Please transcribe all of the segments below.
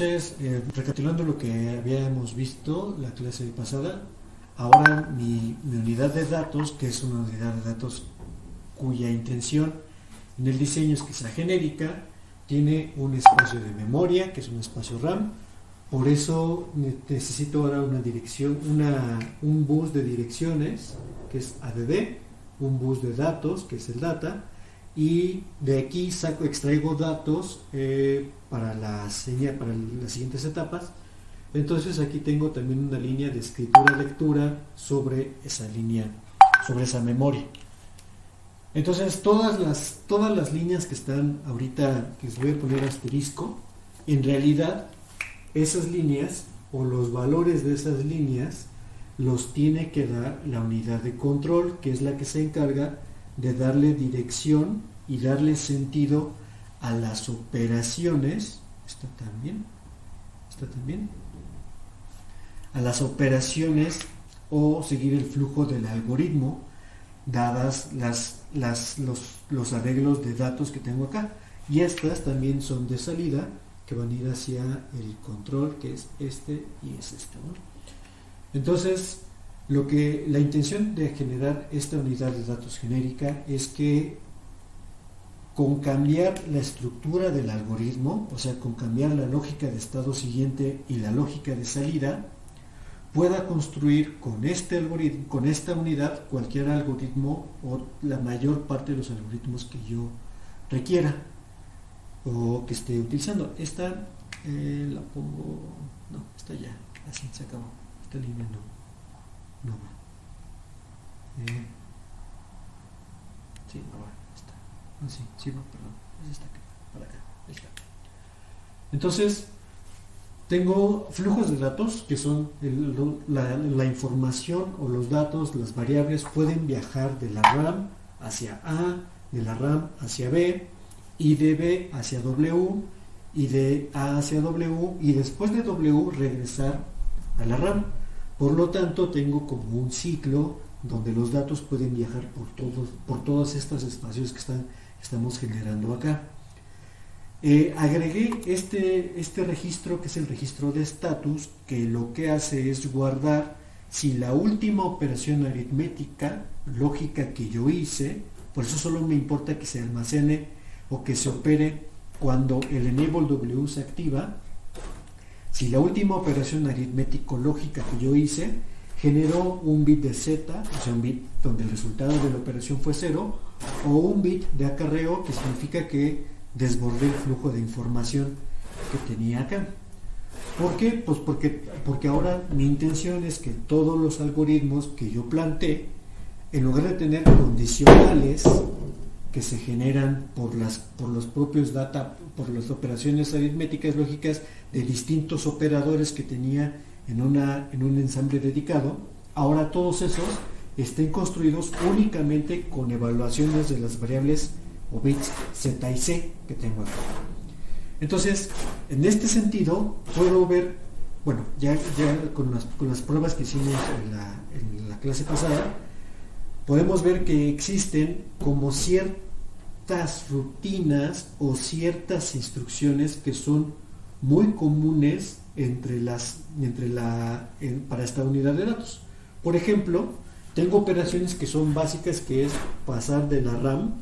Entonces, recapitulando lo que habíamos visto la clase pasada, ahora mi unidad de datos, que es una unidad de datos cuya intención en el diseño es que sea genérica, tiene un espacio de memoria, que es un espacio RAM. Por eso necesito ahora una dirección, un bus de direcciones, que es ADD, un bus de datos, que es el data, y de aquí extraigo datos para las siguientes etapas. Entonces aquí tengo también una línea de escritura-lectura sobre esa línea, sobre esa memoria. Entonces todas las líneas que están ahorita, que les voy a poner asterisco, en realidad esas líneas o los valores de esas líneas los tiene que dar la unidad de control, que es la que se encarga de darle dirección y darle sentido a las operaciones. ¿Está también? A las operaciones o seguir el flujo del algoritmo, dadas los arreglos de datos que tengo acá. Y estas también son de salida, que van a ir hacia el control, que es este y es este, ¿no? Entonces, la intención de generar esta unidad de datos genérica es que con cambiar la estructura del algoritmo, o sea, con cambiar la lógica de estado siguiente y la lógica de salida, pueda construir con este algoritmo, con esta unidad, cualquier algoritmo o la mayor parte de los algoritmos que yo requiera o que esté utilizando. Esta la pongo, no, esta ya, así se acabó, esta línea no va. Sí, no va, esta. Ah, sí va, perdón, es esta acá, para acá, ahí está. Entonces, tengo flujos de datos, que son la información o los datos, las variables pueden viajar de la RAM hacia A, de la RAM hacia B, y de B hacia W, y de A hacia W, y después de W regresar a la RAM. Por lo tanto, tengo como un ciclo donde los datos pueden viajar por todos estos espacios que estamos generando acá. Agregué este registro, que es el registro de estatus, que lo que hace es guardar si la última operación aritmética lógica que yo hice, por eso solo me importa que se almacene o que se opere cuando el enable W se activa. Si la última operación aritmético lógica que yo hice generó un bit de Z, o sea un bit donde el resultado de la operación fue 0, o un bit de acarreo, que significa que desbordé el flujo de información que tenía acá. ¿Por qué? Pues porque ahora mi intención es que todos los algoritmos que yo planteé, en lugar de tener condicionales que se generan por los propios data, por las operaciones aritméticas lógicas de distintos operadores que tenía en un ensamble dedicado, ahora todos esos estén construidos únicamente con evaluaciones de las variables o bits Z y C que tengo aquí. Entonces, en este sentido, puedo ver, bueno, ya con las pruebas que hicimos en la clase pasada, podemos ver que existen como ciertas rutinas o ciertas instrucciones que son muy comunes para esta unidad de datos. Por ejemplo, tengo operaciones que son básicas, que es pasar de la RAM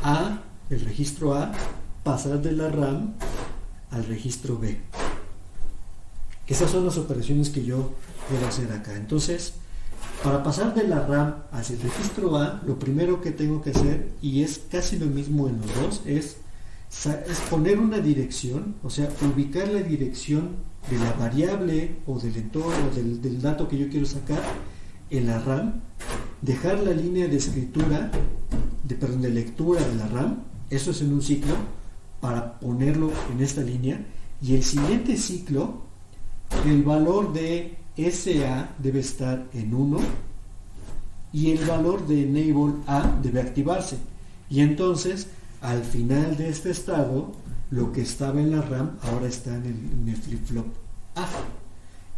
a el registro A, pasar de la RAM al registro B. Esas son las operaciones que yo puedo hacer acá. Entonces, para pasar de la RAM hacia el registro A, lo primero que tengo que hacer, y es casi lo mismo en los dos, es poner una dirección, o sea, ubicar la dirección de la variable o del entorno, del dato que yo quiero sacar en la RAM, dejar la línea de escritura, de lectura de la RAM, eso es en un ciclo, para ponerlo en esta línea, y el siguiente ciclo, el valor de SA debe estar en 1 y el valor de enable A debe activarse, y entonces al final de este estado lo que estaba en la RAM ahora está en el flip-flop A.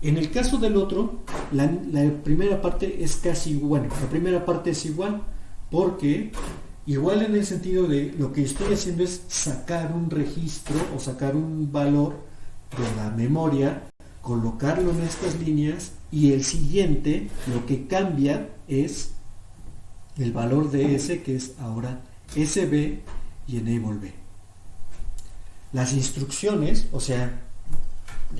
En el caso del otro, la primera parte es casi igual, la primera parte es igual, porque igual en el sentido de lo que estoy haciendo es sacar un registro o sacar un valor de la memoria, colocarlo en estas líneas y el siguiente lo que cambia es el valor de S, que es ahora SB y enable B. Las instrucciones, o sea,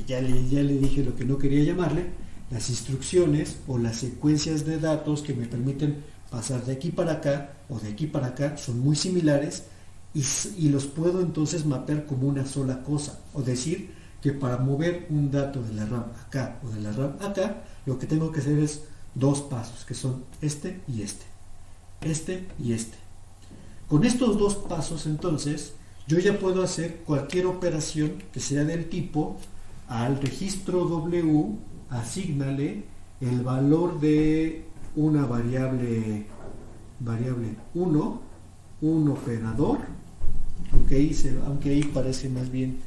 ya le dije lo que no quería llamarle, las instrucciones o las secuencias de datos que me permiten pasar de aquí para acá o de aquí para acá son muy similares y los puedo entonces mapear como una sola cosa, o decir que para mover un dato de la RAM acá o de la RAM acá, lo que tengo que hacer es dos pasos, que son este y este y este. Con estos dos pasos entonces yo ya puedo hacer cualquier operación que sea del tipo al registro W, asígnale el valor de una variable 1, un operador, aunque ahí parece más bien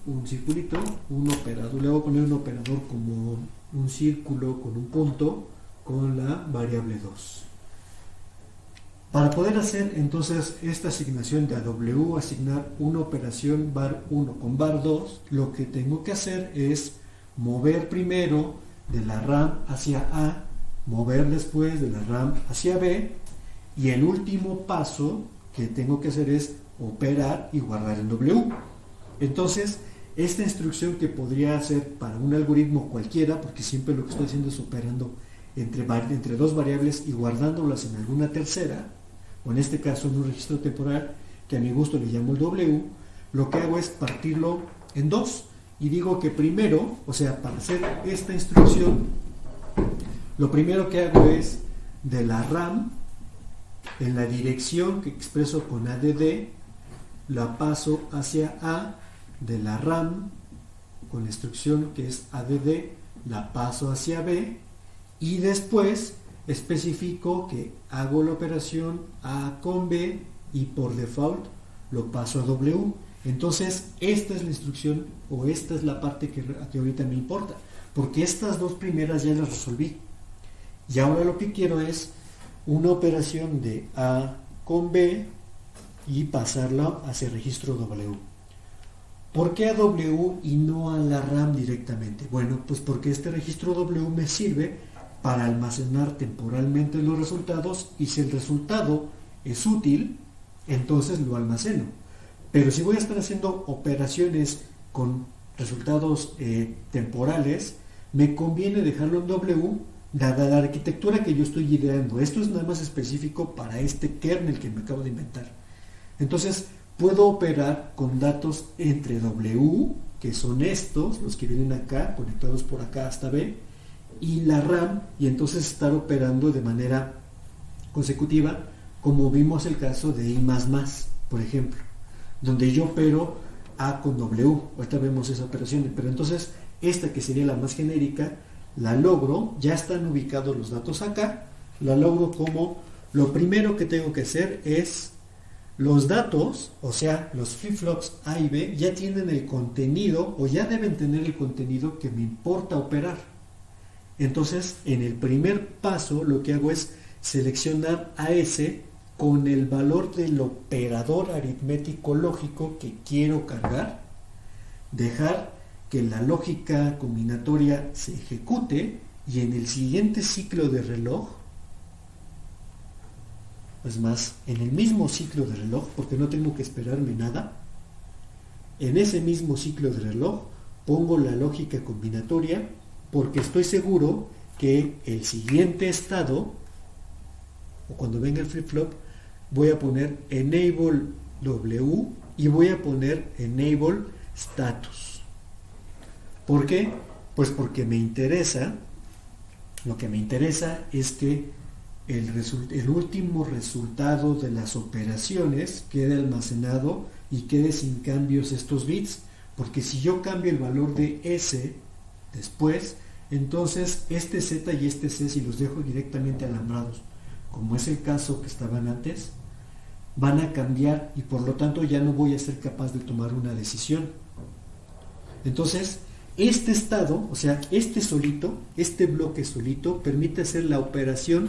un circulito, un operador. Le voy a poner un operador como un círculo con un punto con la variable 2. Para poder hacer entonces esta asignación de a W, asignar una operación var 1 con var 2, lo que tengo que hacer es mover primero de la RAM hacia A, mover después de la RAM hacia B, y el último paso que tengo que hacer es operar y guardar en W. Entonces, esta instrucción que podría hacer para un algoritmo cualquiera, porque siempre lo que estoy haciendo es operando entre dos variables y guardándolas en alguna tercera, o en este caso en un registro temporal que a mi gusto le llamo el W, lo que hago es partirlo en dos y digo que primero, o sea, para hacer esta instrucción, lo primero que hago es de la RAM, en la dirección que expreso con ADD, la paso hacia A, de la RAM, con la instrucción que es ADD, la paso hacia B, y después especifico que hago la operación A con B y por default lo paso a W. Entonces esta es la instrucción, o esta es la parte que ahorita me importa, porque estas dos primeras ya las resolví y ahora lo que quiero es una operación de A con B y pasarla hacia el registro W. ¿Por qué a W y no a la RAM directamente? Bueno, pues porque este registro W me sirve para almacenar temporalmente los resultados, y si el resultado es útil, entonces lo almaceno. Pero si voy a estar haciendo operaciones con resultados temporales, me conviene dejarlo en W, dada la arquitectura que yo estoy ideando. Esto es nada más específico para este kernel que me acabo de inventar. Entonces, puedo operar con datos entre W, que son estos, los que vienen acá, conectados por acá hasta B, y la RAM, y entonces estar operando de manera consecutiva, como vimos el caso de I++, por ejemplo, donde yo opero A con W. Ahorita vemos esa operación, pero entonces esta, que sería la más genérica, la logro, ya están ubicados los datos acá, la logro como lo primero que tengo que hacer es los datos, o sea, los flip-flops A y B, ya tienen el contenido, o ya deben tener el contenido que me importa operar. Entonces, en el primer paso lo que hago es seleccionar a S con el valor del operador aritmético lógico que quiero cargar, dejar que la lógica combinatoria se ejecute, y en el siguiente ciclo de reloj, es más, en el mismo ciclo de reloj, porque no tengo que esperarme nada, en ese mismo ciclo de reloj pongo la lógica combinatoria, porque estoy seguro que el siguiente estado, o cuando venga el flip-flop, voy a poner enable W y voy a poner enable status. ¿Por qué? Pues porque lo que me interesa es que el último resultado de las operaciones quede almacenado y quede sin cambios estos bits, porque si yo cambio el valor de S después, entonces este Z y este C, si los dejo directamente alambrados, como es el caso que estaban antes, van a cambiar y por lo tanto ya no voy a ser capaz de tomar una decisión. Entonces, este estado, o sea, este bloque solito, permite hacer la operación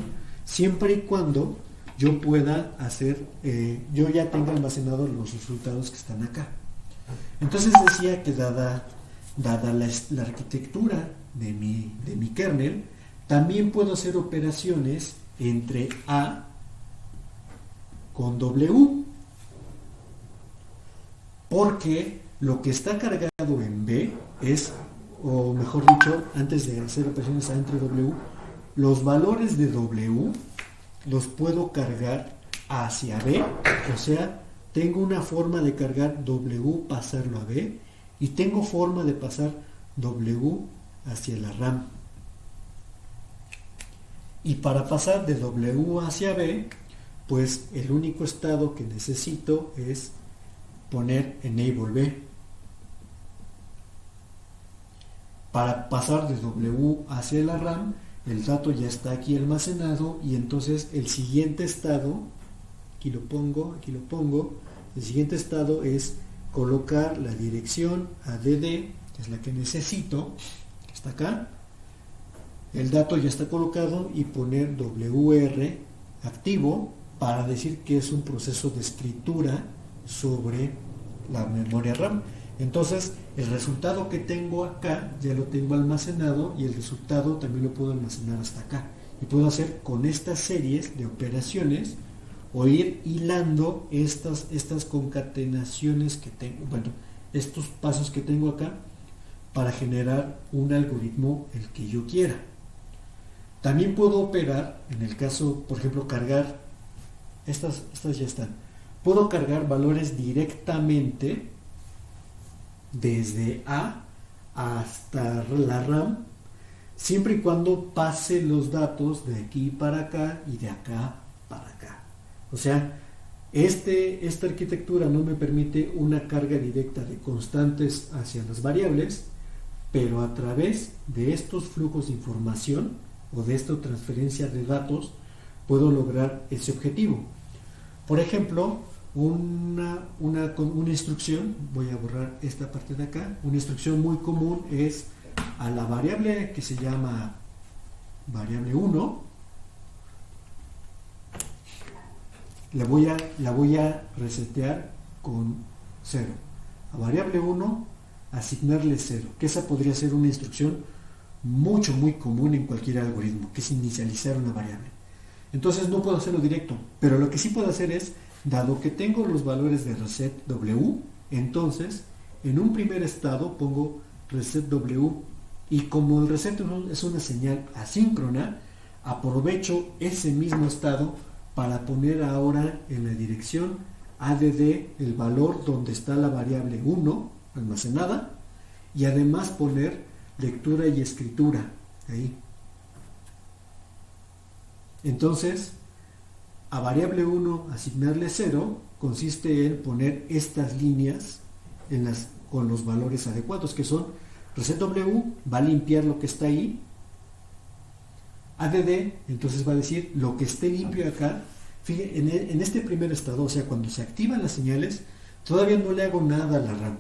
siempre y cuando yo pueda hacer, yo ya tenga almacenados los resultados que están acá. Entonces decía que dada la arquitectura de mi kernel, también puedo hacer operaciones entre A con W, porque lo que está cargado en B es, o mejor dicho, antes de hacer operaciones A entre W, los valores de W los puedo cargar hacia B, o sea, tengo una forma de cargar W, pasarlo a B, y tengo forma de pasar W hacia la RAM. Y para pasar de W hacia B, pues el único estado que necesito es poner enable B. Para pasar de W hacia la RAM, el dato ya está aquí almacenado y entonces el siguiente estado, aquí lo pongo, el siguiente estado es colocar la dirección ADD, que es la que necesito, que está acá, el dato ya está colocado, y poner WR activo para decir que es un proceso de escritura sobre la memoria RAM. Entonces el resultado que tengo acá ya lo tengo almacenado, y el resultado también lo puedo almacenar hasta acá, y puedo hacer con estas series de operaciones o ir hilando estas concatenaciones que tengo, bueno, estos pasos que tengo acá, para generar un algoritmo el que yo quiera. También puedo operar, en el caso, por ejemplo, cargar, estas ya están, puedo cargar valores directamente desde A hasta la RAM, siempre y cuando pase los datos de aquí para acá y de acá para acá. O sea, esta arquitectura no me permite una carga directa de constantes hacia las variables, pero a través de estos flujos de información o de esta transferencia de datos puedo lograr ese objetivo. Por ejemplo, una instrucción, voy a borrar esta parte de acá, una instrucción muy común es a la variable que se llama variable 1, la voy a resetear con 0. A variable 1 asignarle 0, que esa podría ser una instrucción muy común en cualquier algoritmo, que es inicializar una variable. Entonces no puedo hacerlo directo, pero lo que sí puedo hacer es, dado que tengo los valores de reset W, entonces en un primer estado pongo reset W, y como el reset W es una señal asíncrona, aprovecho ese mismo estado para poner ahora en la dirección ADD el valor donde está la variable 1 almacenada, y además poner lectura y escritura ahí. Entonces, a variable 1 asignarle 0 consiste en poner estas líneas con los valores adecuados, que son reset W va a limpiar lo que está ahí, ADD entonces va a decir lo que esté limpio acá. Fíjense, en este primer estado, o sea, cuando se activan las señales, todavía no le hago nada a la RAM.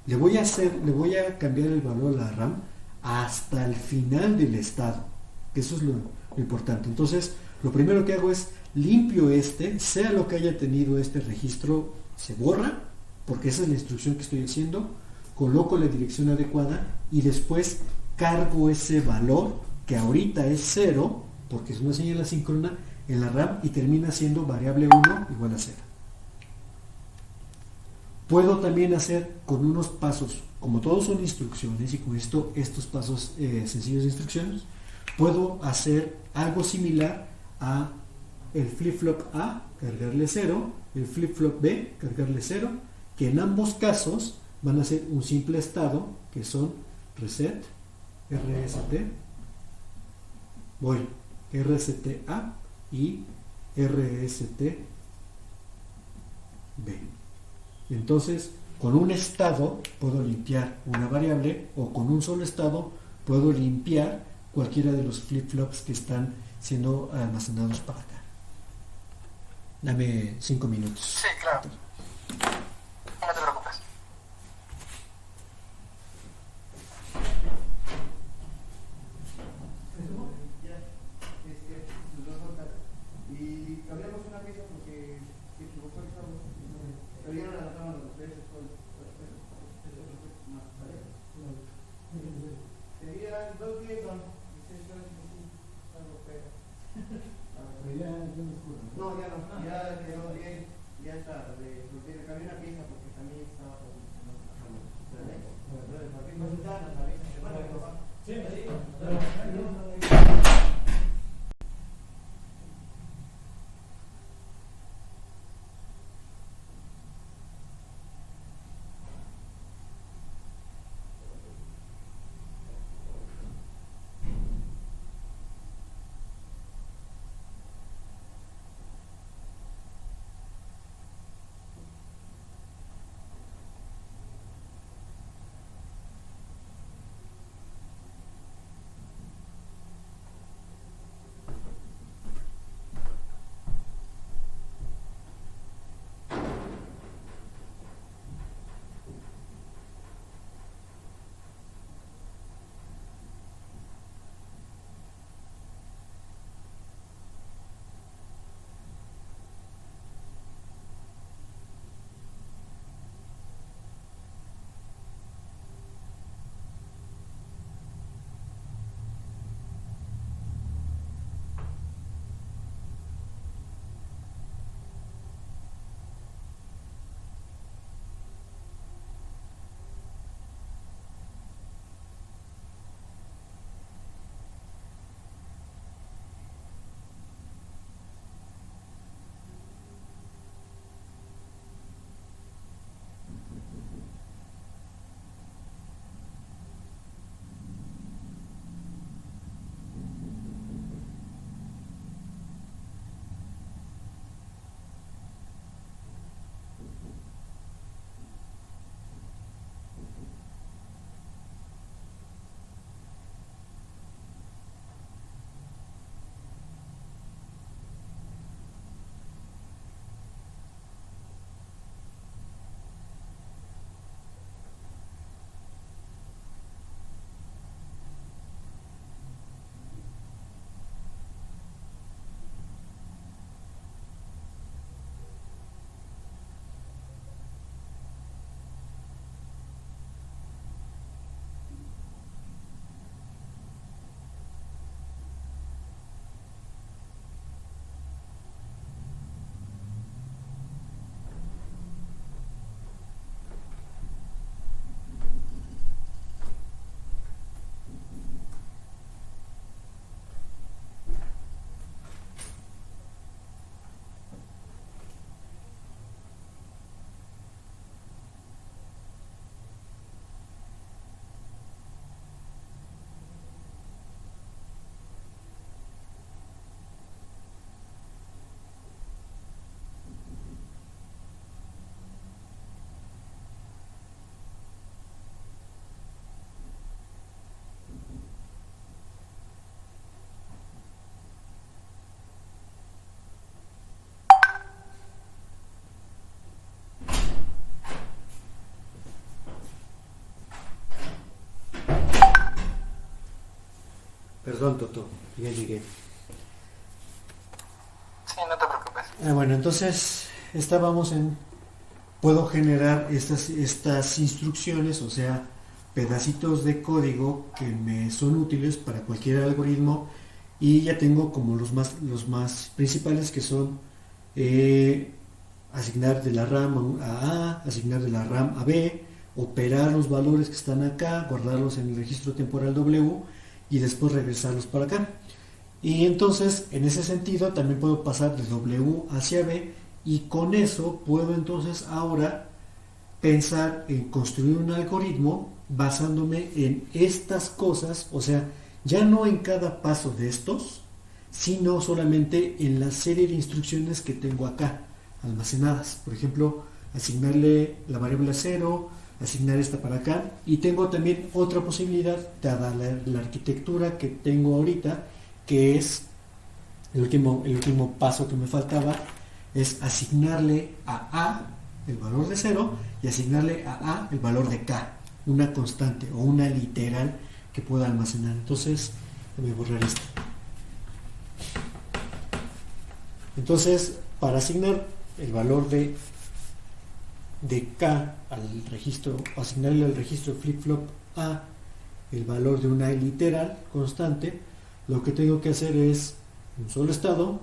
Le voy a cambiar el valor a la RAM hasta el final del estado, que eso es lo importante. Entonces, lo primero que hago es limpio sea lo que haya tenido este registro, se borra, porque esa es la instrucción que estoy haciendo, coloco la dirección adecuada y después cargo ese valor, que ahorita es 0, porque es una señal asíncrona, en la RAM, y termina siendo variable 1 igual a 0. Puedo también hacer con unos pasos, como todos son instrucciones, y con estos pasos sencillos de instrucciones, puedo hacer algo similar a el flip-flop A, cargarle 0, el flip-flop B, cargarle 0, que en ambos casos van a ser un simple estado, que son reset, RST, voy RST-A y RST-B. Entonces, con un estado puedo limpiar una variable, o con un solo estado puedo limpiar cualquiera de los flip-flops que están siendo almacenados para acá. Dame 5 minutos. Sí, claro. No te preocupes. Perdón, Toto, ya llegué. Sí, no te preocupes. Bueno, entonces estábamos en... Puedo generar estas instrucciones, o sea, pedacitos de código que me son útiles para cualquier algoritmo, y ya tengo como los más principales, que son asignar de la RAM a A, asignar de la RAM a B, operar los valores que están acá, guardarlos en el registro temporal W y después regresarlos para acá. Y entonces, en ese sentido, también puedo pasar de W hacia B, y con eso puedo entonces ahora pensar en construir un algoritmo basándome en estas cosas, o sea, ya no en cada paso de estos, sino solamente en la serie de instrucciones que tengo acá almacenadas. Por ejemplo, asignarle la variable 0, asignar esta para acá, y tengo también otra posibilidad dada la arquitectura que tengo ahorita, que es el último paso que me faltaba, es asignarle a A el valor de 0 y asignarle a A el valor de K, una constante o una literal que pueda almacenar. Entonces, voy a borrar esto. Entonces, para asignar el valor de K al registro, asignarle al registro flip-flop A el valor de una literal constante, lo que tengo que hacer es un solo estado,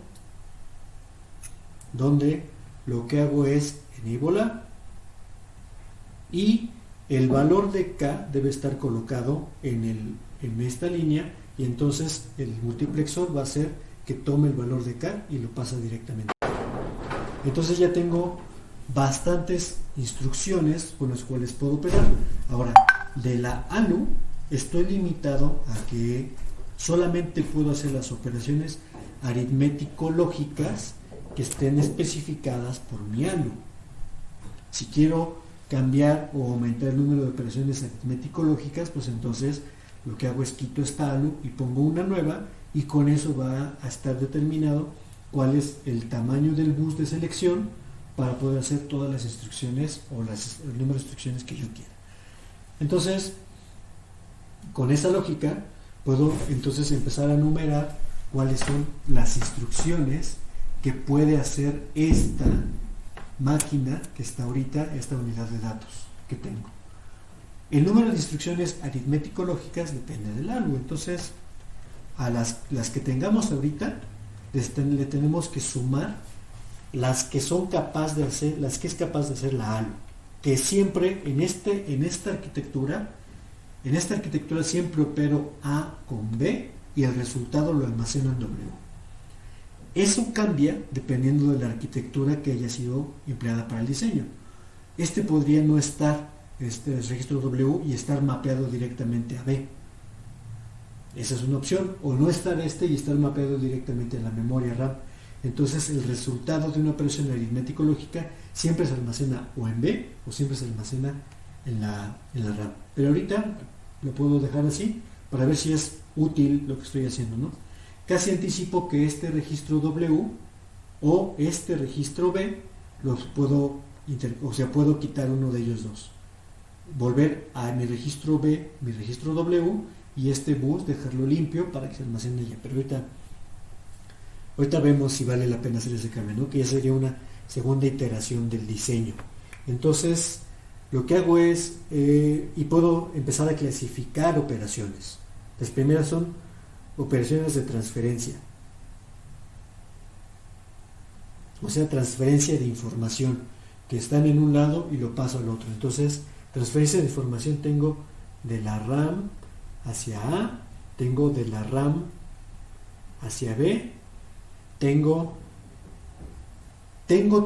donde lo que hago es enable A, y el valor de K debe estar colocado en esta línea, y entonces el multiplexor va a hacer que tome el valor de K y lo pasa directamente. Entonces ya tengo bastantes instrucciones con las cuales puedo operar. Ahora, de la ALU estoy limitado a que solamente puedo hacer las operaciones aritmético-lógicas que estén especificadas por mi ALU. Si quiero cambiar o aumentar el número de operaciones aritmético-lógicas, pues entonces lo que hago es quito esta ALU y pongo una nueva, y con eso va a estar determinado cuál es el tamaño del bus de selección para poder hacer todas las instrucciones o el número de instrucciones que yo quiera. Entonces, con esa lógica puedo entonces empezar a enumerar cuáles son las instrucciones que puede hacer esta máquina que está ahorita, esta unidad de datos que tengo. El número de instrucciones aritmético-lógicas depende del ALU. Entonces, a las que tengamos ahorita le tenemos que sumar las que son capaz de hacer, las que es capaz de hacer la ALU, que siempre en esta arquitectura siempre opero A con B y el resultado lo almaceno en W. Eso cambia dependiendo de la arquitectura que haya sido empleada para el diseño. Podría no estar, registro W, y estar mapeado directamente a B. Esa es una opción, o no estar y estar mapeado directamente a la memoria RAM. Entonces el resultado de una operación aritmético-lógica siempre se almacena o en B o siempre se almacena en la RAM. Pero ahorita lo puedo dejar así para ver si es útil lo que estoy haciendo, ¿no? Casi anticipo que este registro W o este registro B los puedo quitar uno de ellos dos, volver a mi registro B, mi registro W, y este bus dejarlo limpio para que se almacene ella. Pero ahorita vemos si vale la pena hacer ese cambio, ¿no? Que ya sería una segunda iteración del diseño. Entonces lo que hago es y puedo empezar a clasificar operaciones. Las primeras son operaciones de transferencia, o sea, transferencia de información, que están en un lado y lo paso al otro. Entonces, transferencia de información tengo de la RAM hacia A, tengo de la RAM hacia B, tengo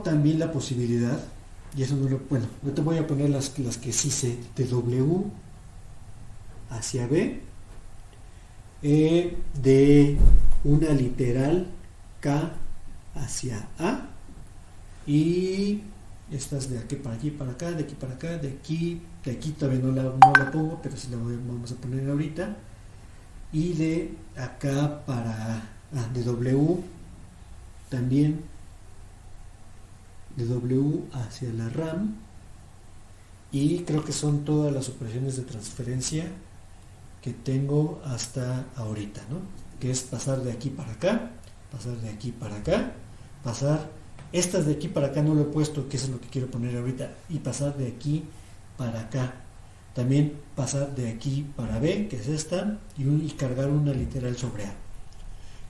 también la posibilidad, y eso no lo, bueno, ahorita voy a poner las que sí sé, de W hacia B, de una literal K hacia A, y estas de aquí para allí para acá, de aquí para acá, de aquí todavía no la pongo, pero sí vamos a poner ahorita, y de acá para de W también, de W hacia la RAM, y creo que son todas las operaciones de transferencia que tengo hasta ahorita, ¿no? Que es pasar de aquí para acá, pasar de aquí para acá, pasar, estas de aquí para acá no lo he puesto, que eso es lo que quiero poner ahorita, y pasar de aquí para acá. También pasar de aquí para B, que es esta, y cargar una literal sobre A.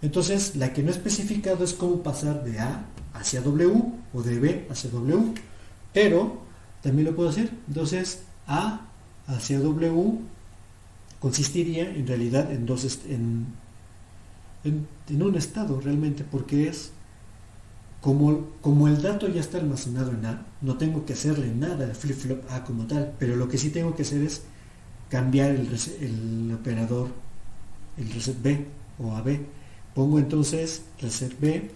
Entonces, la que no he especificado es cómo pasar de A hacia W o de B hacia W, pero también lo puedo hacer. Entonces, A hacia W consistiría en realidad en en un estado realmente, porque es como el dato ya está almacenado en A, no tengo que hacerle nada al flip-flop A como tal, pero lo que sí tengo que hacer es cambiar el operador, el reset B o AB. Pongo entonces reset B,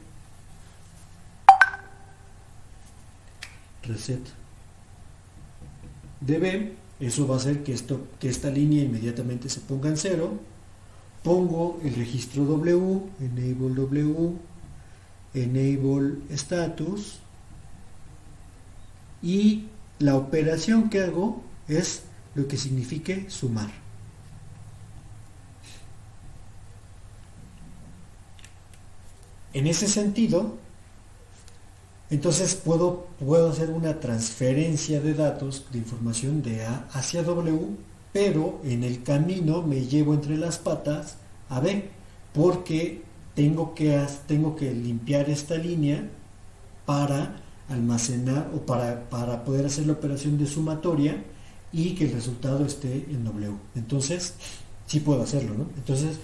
reset de B, eso va a hacer que esta línea inmediatamente se ponga en 0. Pongo el registro W, enable status, y la operación que hago es lo que signifique sumar. En ese sentido, entonces puedo hacer una transferencia de datos, de información de A hacia W, pero en el camino me llevo entre las patas a B, porque tengo que limpiar esta línea para almacenar o para poder hacer la operación de sumatoria y que el resultado esté en W. Entonces, sí puedo hacerlo, ¿no? Entonces,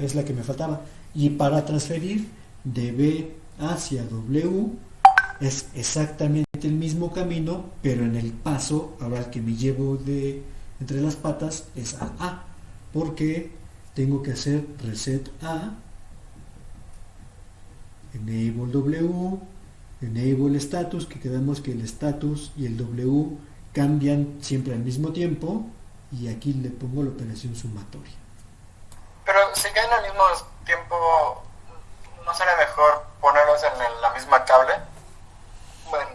es la que me faltaba. Y para transferir de B hacia W es exactamente el mismo camino, pero en el paso, ahora el que me llevo entre las patas es a A, porque tengo que hacer reset A, enable W, enable status, que quedamos que el status y el W cambian siempre al mismo tiempo, y aquí le pongo la operación sumatoria. Pero si caen al mismo tiempo, ¿no sería mejor ponerlos en la misma cable? Bueno,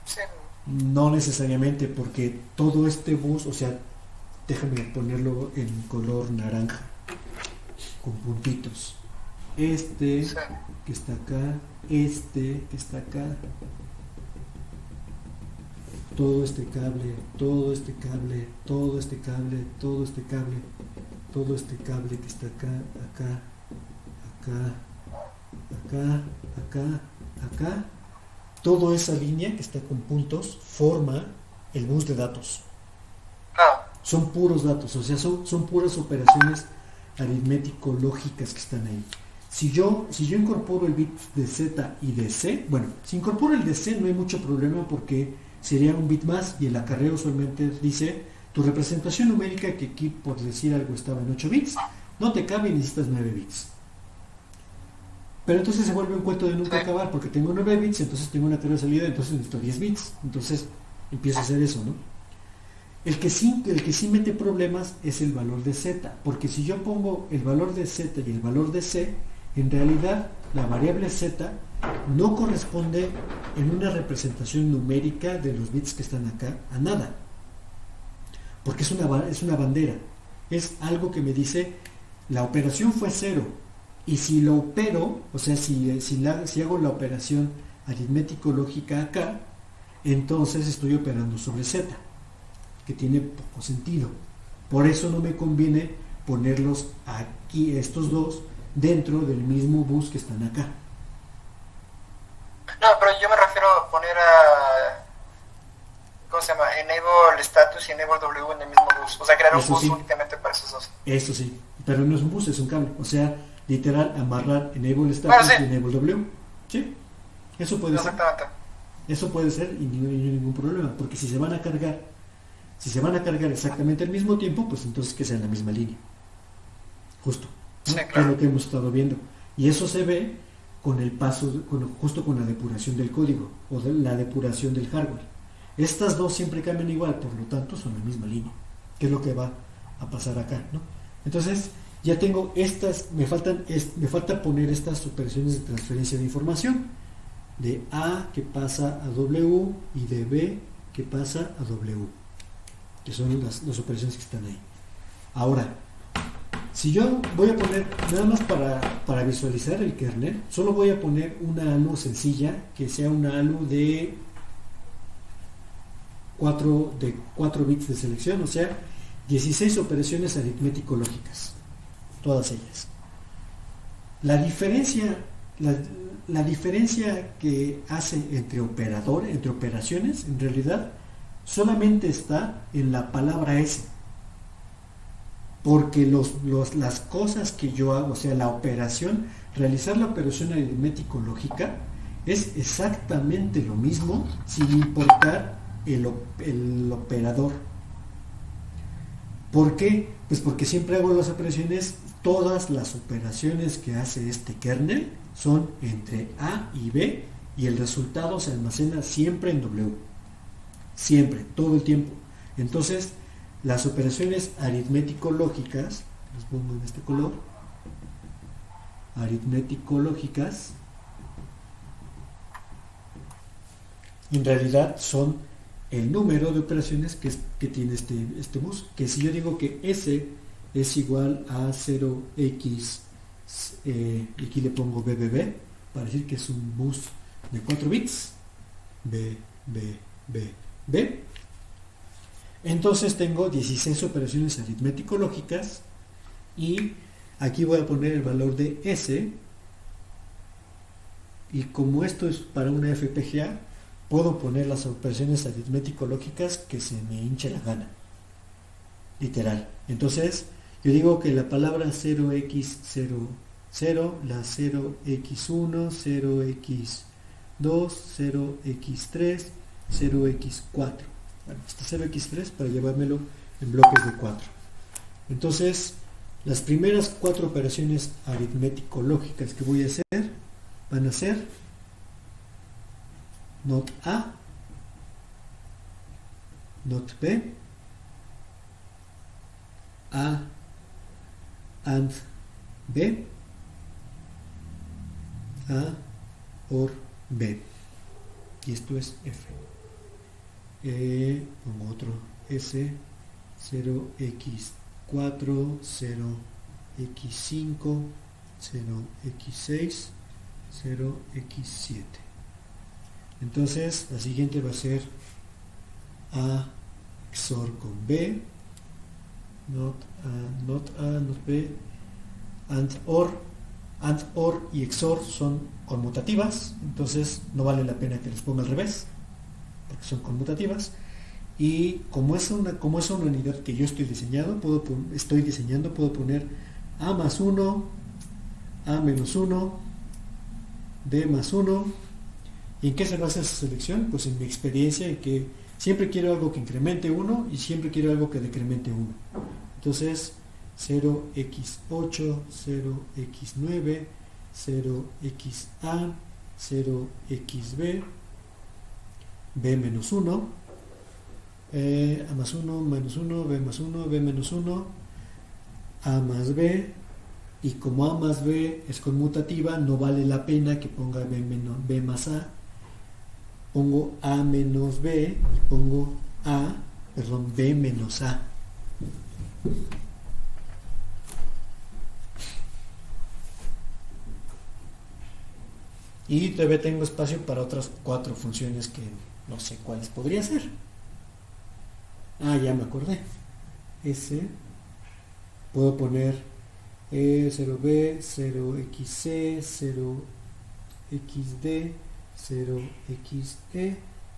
sí. No necesariamente, porque todo este bus, o sea, déjame ponerlo en color naranja, con puntitos. Sí. Que está acá, que está acá, todo este cable, todo este cable, todo este cable, todo este cable, todo este cable que está acá, acá, toda esa línea que está con puntos forma el bus de datos. Son puros datos, o sea, son puras operaciones aritmético-lógicas que están ahí. Si yo incorporo el bit de Z y de C, bueno, si incorporo el de C no hay mucho problema porque sería un bit más, y el acarreo usualmente dice tu representación numérica, que aquí por decir algo estaba en 8 bits, no te cabe y necesitas 9 bits. Pero entonces se vuelve un cuento de nunca acabar, porque tengo 9 bits, entonces tengo una acarreo de salida, entonces necesito 10 bits. Entonces empiezo a hacer eso, ¿no? El que sí mete problemas es el valor de Z, porque si yo pongo el valor de Z y el valor de C, en realidad la variable Z no corresponde en una representación numérica de los bits que están acá a nada, porque es una bandera, es algo que me dice la operación fue 0, y si lo opero, o sea, si hago la operación aritmético-lógica acá, entonces estoy operando sobre Z, que tiene poco sentido. Por eso no me conviene ponerlos aquí, estos dos, dentro del mismo bus que están acá. No, pero yo me refiero a poner ¿cómo se llama? Enable status y enable W en el mismo bus. O sea, crear un bus únicamente para esos dos. Eso sí, pero no es un bus, es un cable. O sea, literal, amarrar enable status y enable W. ¿Sí? Eso puede ser. Eso puede ser y no hay ningún problema, porque si se van a cargar exactamente al mismo tiempo, pues entonces que sea en la misma línea. Justo. ¿no? Sí, claro. Que es lo que hemos estado viendo. Y eso se ve con el paso, justo con la depuración del código o de la depuración del hardware. Estas dos siempre cambian igual, por lo tanto son la misma línea, que es lo que va a pasar acá, ¿no? Entonces ya tengo estas, me falta poner estas operaciones de transferencia de información, de A que pasa a W y de B que pasa a W, que son las operaciones que están ahí. Ahora, si yo voy a poner, nada más para visualizar el kernel, solo voy a poner una ALU sencilla, que sea una ALU de 4 bits de selección, o sea, 16 operaciones aritmético-lógicas, todas ellas. La diferencia que hace entre operaciones, en realidad, solamente está en la palabra S. Porque las cosas que yo hago, o sea, realizar la operación aritmético-lógica, es exactamente lo mismo sin importar el operador. ¿Por qué? Pues porque siempre hago las operaciones, todas las operaciones que hace este kernel son entre A y B y el resultado se almacena siempre en W. Siempre, todo el tiempo. Entonces, las operaciones aritmético-lógicas, las pongo en este color, aritmético-lógicas, en realidad son el número de operaciones que tiene este bus, que si yo digo que S es igual a 0x, y aquí le pongo BBB, para decir que es un bus de 4 bits, B, B, B, B, entonces tengo 16 operaciones aritmético-lógicas y aquí voy a poner el valor de S, y como esto es para una FPGA, puedo poner las operaciones aritmético-lógicas que se me hinche la gana, literal. Entonces yo digo que la palabra 0x00, la 0x1, 0x2, 0x3, 0x4. Bueno, este 0x3 para llevármelo en bloques de 4. Entonces, las primeras 4 operaciones aritmético-lógicas que voy a hacer van a ser not A, not B, A and B, A or B, y esto es F. Pongo otro S, 0x4, 0x5, 0x6, 0x7. Entonces la siguiente va a ser A XOR con B, not B, AND OR y XOR son conmutativas, entonces no vale la pena que les ponga al revés, porque son conmutativas. Y como es una unidad que yo estoy diseñando, puedo poner A más 1, A menos 1, B más 1. ¿Y en qué se basa esa selección? Pues en mi experiencia, en que siempre quiero algo que incremente 1 y siempre quiero algo que decremente 1. Entonces 0x8, 0x9, 0xa, 0xb, b menos 1, a más 1, menos 1, b más 1, b menos 1, a más b, y como a más b es conmutativa, no vale la pena que ponga b más a, pongo a menos b y pongo b menos a. Y todavía tengo espacio para otras 4 funciones que no sé cuáles podría ser. Ya me acordé. Puedo poner 0b, 0xc, 0xd, 0xe,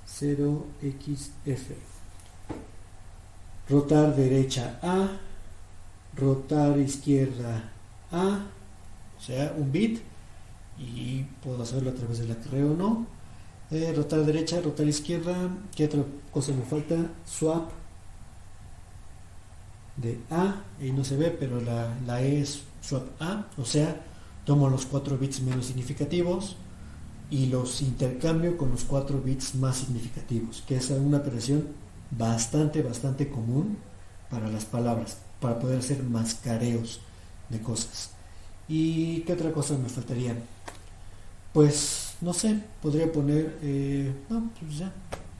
0xf. Rotar derecha A, rotar izquierda A, o sea, un bit, y puedo hacerlo a través del acarreo o no. Rotar derecha, rotar izquierda. ¿Qué otra cosa me falta? Swap de A, y no se ve, pero la E es swap A, o sea, tomo los 4 bits menos significativos y los intercambio con los 4 bits más significativos, que es una operación bastante común para las palabras, para poder hacer mascareos de cosas. ¿Y qué otra cosa me faltaría? Pues no sé, podría poner pues ya,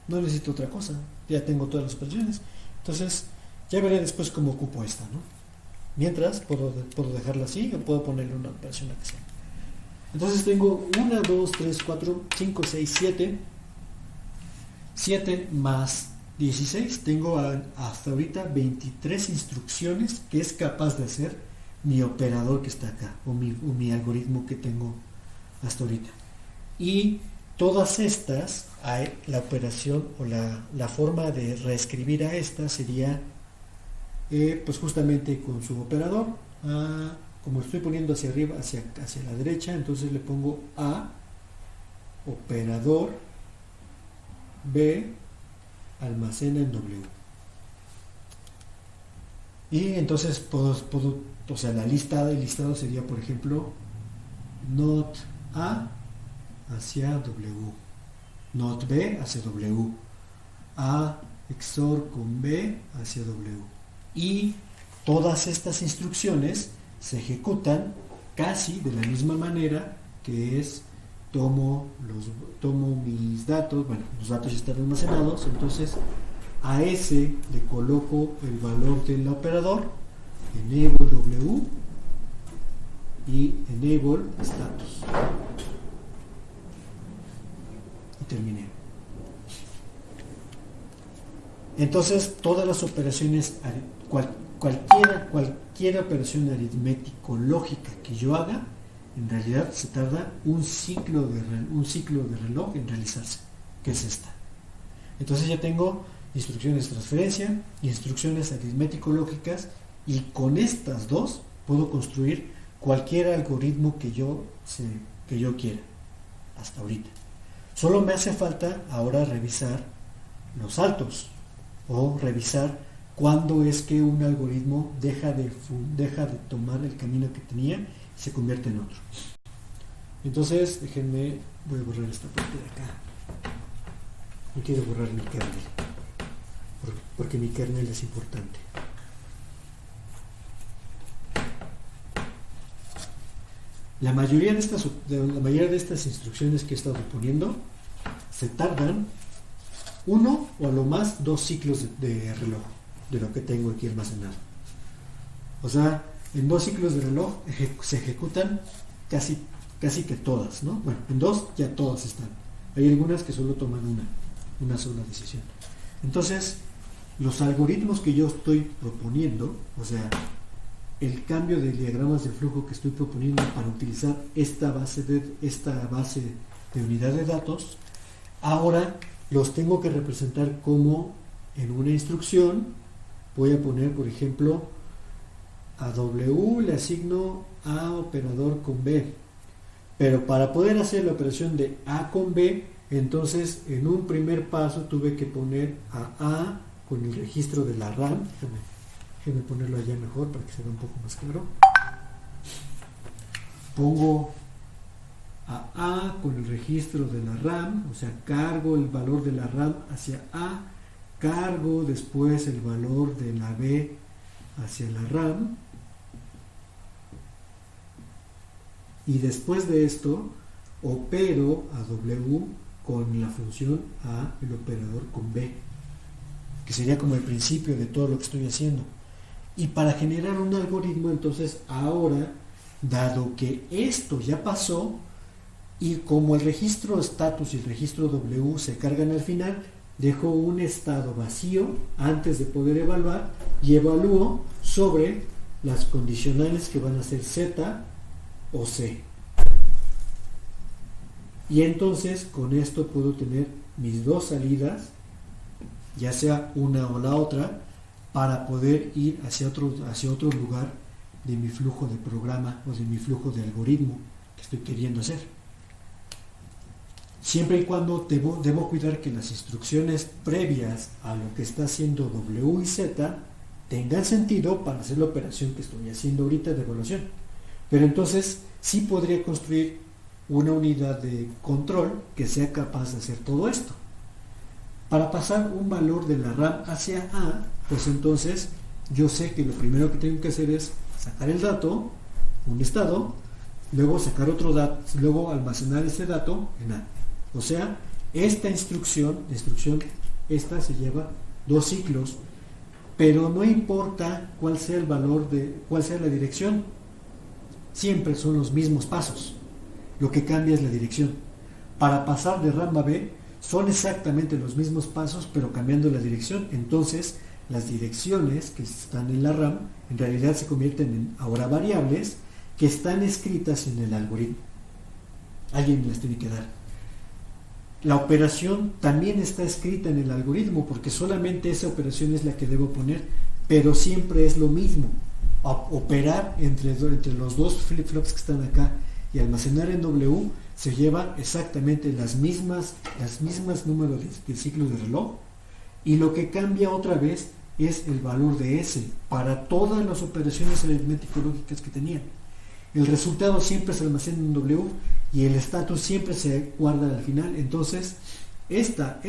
no necesito otra cosa, ya tengo todas las operaciones, entonces ya veré después cómo ocupo esta, ¿no? Mientras puedo dejarla así o puedo ponerle una operación a que sea. Entonces tengo 1, 2, 3, 4, 5, 6, 7. 7 más 16. Tengo hasta ahorita 23 instrucciones que es capaz de hacer mi operador que está acá, o mi algoritmo que tengo hasta ahorita. Y todas estas, la operación o la forma de reescribir a esta sería pues justamente con su operador. Como lo estoy poniendo hacia arriba, hacia la derecha, entonces le pongo A, operador, B, almacena en W. Y entonces o sea, el listado sería, por ejemplo, not A hacia W, not B hacia W, A XOR con B hacia W. Y todas estas instrucciones se ejecutan casi de la misma manera, que es tomo mis datos, bueno, los datos ya están almacenados, entonces a ese le coloco el valor del operador, enable W y enable status. Y terminé. Entonces todas las operaciones, cualquier operación aritmético lógica que yo haga, en realidad se tarda un ciclo de reloj en realizarse, que es esta. Entonces ya tengo instrucciones de transferencia, instrucciones aritmético-lógicas, y con estas dos puedo construir cualquier algoritmo que yo quiera, hasta ahorita. Solo me hace falta ahora revisar los saltos, o revisar cuándo es que un algoritmo deja de tomar el camino que tenía y se convierte en otro. Entonces, déjenme, voy a borrar esta parte de acá. No quiero borrar mi kernel, porque mi kernel es importante. La mayoría de estas instrucciones que he estado poniendo se tardan 1 o a lo más 2 ciclos de reloj de lo que tengo aquí almacenado. O sea, en 2 ciclos de reloj se ejecutan casi que todas, ¿no? Bueno, en 2 ya todas están. Hay algunas que solo toman una sola decisión. Entonces, los algoritmos que yo estoy proponiendo, o sea, el cambio de diagramas de flujo que estoy proponiendo para utilizar esta base de unidad de datos, ahora los tengo que representar como en una instrucción. Voy a poner, por ejemplo, a W le asigno A operador con B, pero para poder hacer la operación de A con B, entonces en un primer paso tuve que poner a A con el registro de la RAM. Déjame ponerlo allá mejor para que se vea un poco más claro. Pongo a A con el registro de la RAM, o sea, cargo el valor de la RAM hacia A, cargo después el valor de la B hacia la RAM, y después de esto opero a W con la función A, el operador con B, que sería como el principio de todo lo que estoy haciendo. Y para generar un algoritmo, entonces ahora, dado que esto ya pasó, y como el registro status y el registro W se cargan al final, dejo un estado vacío antes de poder evaluar, y evalúo sobre las condicionales que van a ser Z o C. Y entonces con esto puedo tener mis dos salidas, ya sea una o la otra, para poder ir hacia otro lugar de mi flujo de programa o de mi flujo de algoritmo que estoy queriendo hacer. Siempre y cuando debo cuidar que las instrucciones previas a lo que está haciendo W y Z tengan sentido para hacer la operación que estoy haciendo ahorita de evaluación. Pero entonces sí podría construir una unidad de control que sea capaz de hacer todo esto. Para pasar un valor de la RAM hacia A, pues entonces yo sé que lo primero que tengo que hacer es sacar el dato, un estado, luego sacar otro dato, luego almacenar ese dato en A. O sea, esta instrucción esta se lleva 2 ciclos, pero no importa cuál sea el valor cuál sea la dirección, siempre son los mismos pasos. Lo que cambia es la dirección. Para pasar de RAM a B son exactamente los mismos pasos, pero cambiando la dirección. Entonces, las direcciones que están en la RAM en realidad se convierten en ahora variables que están escritas en el algoritmo. Alguien me las tiene que dar. La operación también está escrita en el algoritmo porque solamente esa operación es la que debo poner, pero siempre es lo mismo. Operar entre los dos flip-flops que están acá y almacenar en W se lleva exactamente las mismas números de ciclos de reloj, y lo que cambia otra vez es el valor de S para todas las operaciones aritmético-lógicas que tenían. El resultado siempre se almacena en W y el estatus siempre se guarda al final. Entonces, esta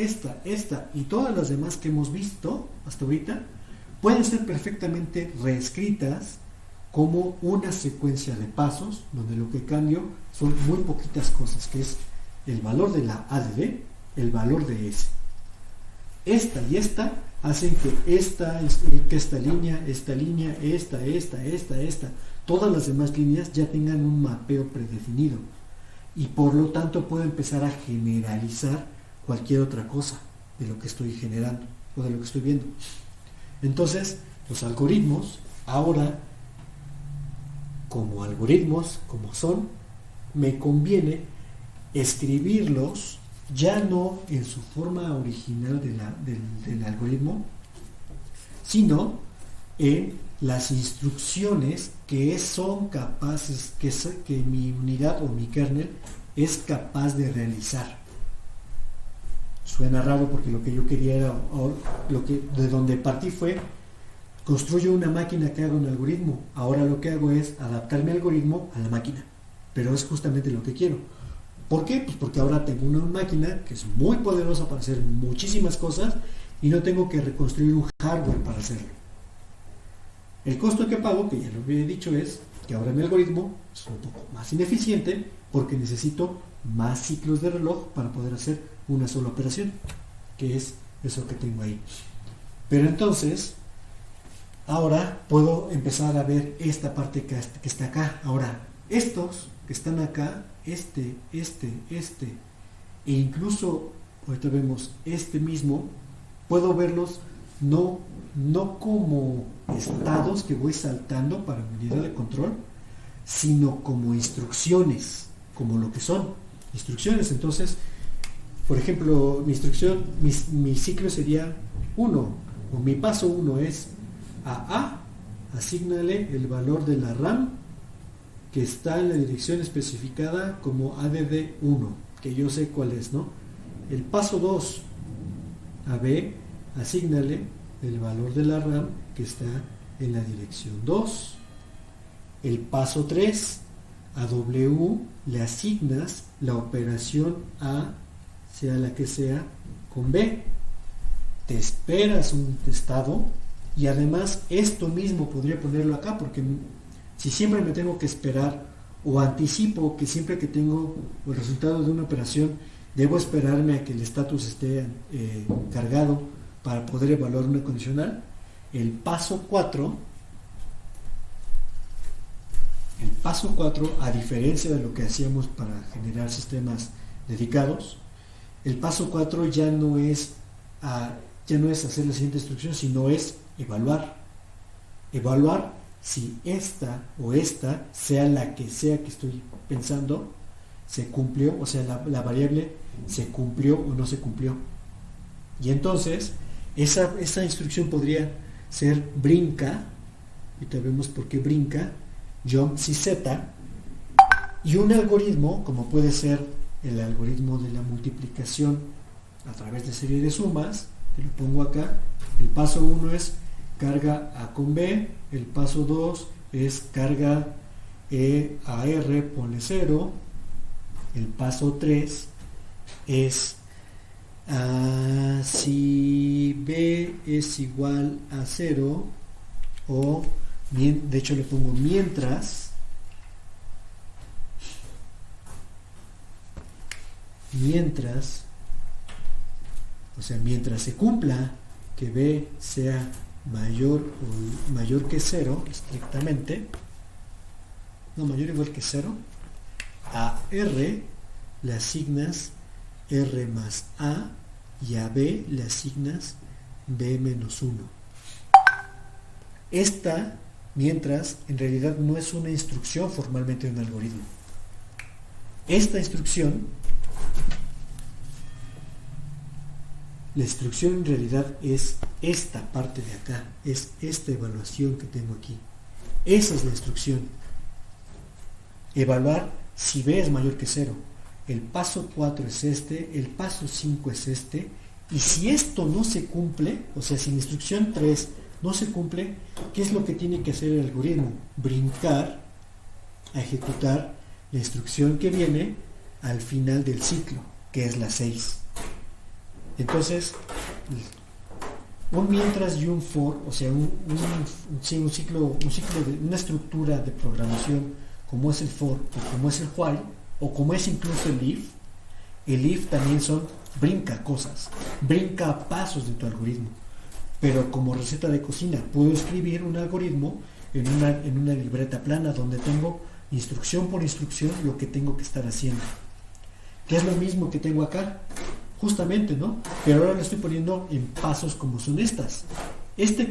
y todas las demás que hemos visto hasta ahorita pueden ser perfectamente reescritas como una secuencia de pasos donde lo que cambio son muy poquitas cosas, que es el valor de la A de D, el valor de S. Esta y esta hacen que esta línea, todas las demás líneas ya tengan un mapeo predefinido, y por lo tanto puedo empezar a generalizar cualquier otra cosa de lo que estoy generando o de lo que estoy viendo. Entonces, los algoritmos ahora, como algoritmos, como son, me conviene escribirlos ya no en su forma original del algoritmo, sino en las instrucciones que son capaces, que mi unidad o mi kernel es capaz de realizar. Suena raro porque lo que yo quería era, de donde partí fue, construyo una máquina que haga un algoritmo. Ahora lo que hago es adaptar mi algoritmo a la máquina, pero es justamente lo que quiero. ¿Por qué? Pues porque ahora tengo una máquina que es muy poderosa para hacer muchísimas cosas y no tengo que reconstruir un hardware para hacerlo. El costo que pago, que ya lo había dicho, es que ahora mi algoritmo es un poco más ineficiente porque necesito más ciclos de reloj para poder hacer una sola operación, que es eso que tengo ahí. Pero entonces, ahora puedo empezar a ver esta parte que está acá. Ahora, estos que están acá, este, e incluso, ahorita vemos este mismo, puedo verlos no como estados que voy saltando para mi unidad de control, sino como instrucciones, como lo que son instrucciones. Entonces, por ejemplo, mi ciclo sería 1, o mi paso 1 es a asígnale el valor de la RAM que está en la dirección especificada como ADD1, que yo sé cuál es, ¿no? El paso 2, a B, asígnale el valor de la RAM que está en la dirección 2. El paso 3, a W le asignas la operación A, sea la que sea, con B. Te esperas un estado, y además esto mismo podría ponerlo acá, porque si siempre me tengo que esperar, o anticipo que siempre que tengo el resultado de una operación debo esperarme a que el estatus esté cargado para poder evaluar una condicional, el paso 4, a diferencia de lo que hacíamos para generar sistemas dedicados, el paso 4 ya no es hacer la siguiente instrucción, sino es evaluar si esta o esta, sea la que sea que estoy pensando, se cumplió, o sea, la variable se cumplió o no se cumplió. Y entonces esa instrucción podría ser brinca, ahorita vemos por qué brinca, jump CZ, y un algoritmo como puede ser el algoritmo de la multiplicación a través de serie de sumas, que lo pongo acá. El paso 1 es carga A con B, el paso 2 es carga E a R, ponle 0, el paso 3 es si B es igual a 0, o de hecho le pongo mientras se cumpla que B sea mayor que 0, estrictamente, no, mayor o igual que 0, a R le asignas R más A y a B le asignas B menos 1. Esta, mientras, en realidad no es una instrucción formalmente de un algoritmo. Esta instrucción, la instrucción en realidad es esta parte de acá, es esta evaluación que tengo aquí. Esa es la instrucción. Evaluar si B es mayor que 0. El paso 4 es este, el paso 5 es este, y si esto no se cumple, o sea, si la instrucción 3 no se cumple, ¿qué es lo que tiene que hacer el algoritmo? Brincar a ejecutar la instrucción que viene al final del ciclo, que es la 6. Entonces, un mientras y un for, o sea, un ciclo de una estructura de programación como es el for o como es el while o como es incluso el if también brinca cosas, brinca pasos de tu algoritmo. Pero como receta de cocina puedo escribir un algoritmo en una libreta plana donde tengo instrucción por instrucción lo que tengo que estar haciendo, que es lo mismo que tengo acá justamente, ¿no? Pero ahora lo estoy poniendo en pasos como son estas.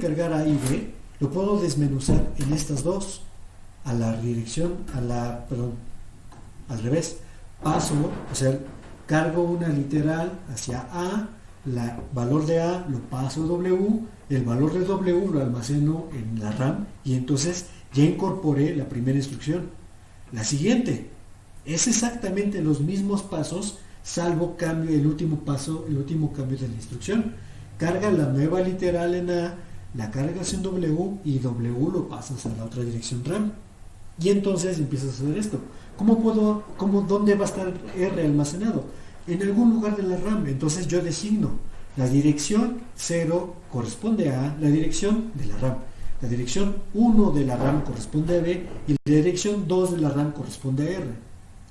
Cargar A y B lo puedo desmenuzar en estas dos, al revés. Paso, o sea, cargo una literal hacia A, el valor de A lo paso a W, el valor de W lo almaceno en la RAM y entonces ya incorporé la primera instrucción. La siguiente es exactamente los mismos pasos, salvo cambio el último cambio de la instrucción. Carga la nueva literal en A, la cargas en W y W lo pasas a la otra dirección RAM. Y entonces empiezas a hacer esto. ¿Dónde va a estar R almacenado? En algún lugar de la RAM. Entonces yo designo la dirección 0 corresponde a la dirección de la RAM. La dirección 1 de la RAM corresponde a B y la dirección 2 de la RAM corresponde a R.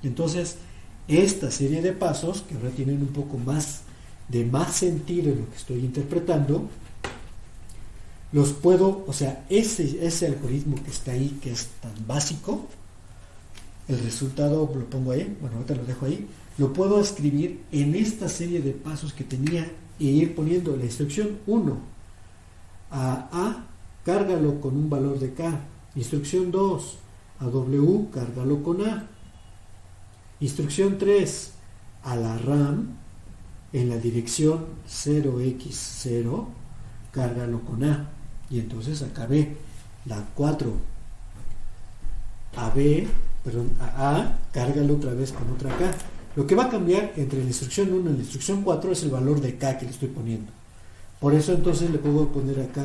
Entonces, esta serie de pasos, que ahora tienen un poco más sentido en lo que estoy interpretando, los puedo, o sea, ese algoritmo que está ahí, que es tan básico, el resultado lo pongo ahí, bueno, ahorita lo dejo ahí, lo puedo escribir en esta serie de pasos que tenía e ir poniendo la instrucción 1 a cárgalo con un valor de K, instrucción 2 a W, cárgalo con A, instrucción 3 a la RAM en la dirección 0x0, cárgalo con A, y entonces acabé la 4 a A, cárgalo otra vez con otra K. Lo que va a cambiar entre la instrucción 1 y la instrucción 4 es el valor de K que le estoy poniendo. Por eso entonces le puedo poner acá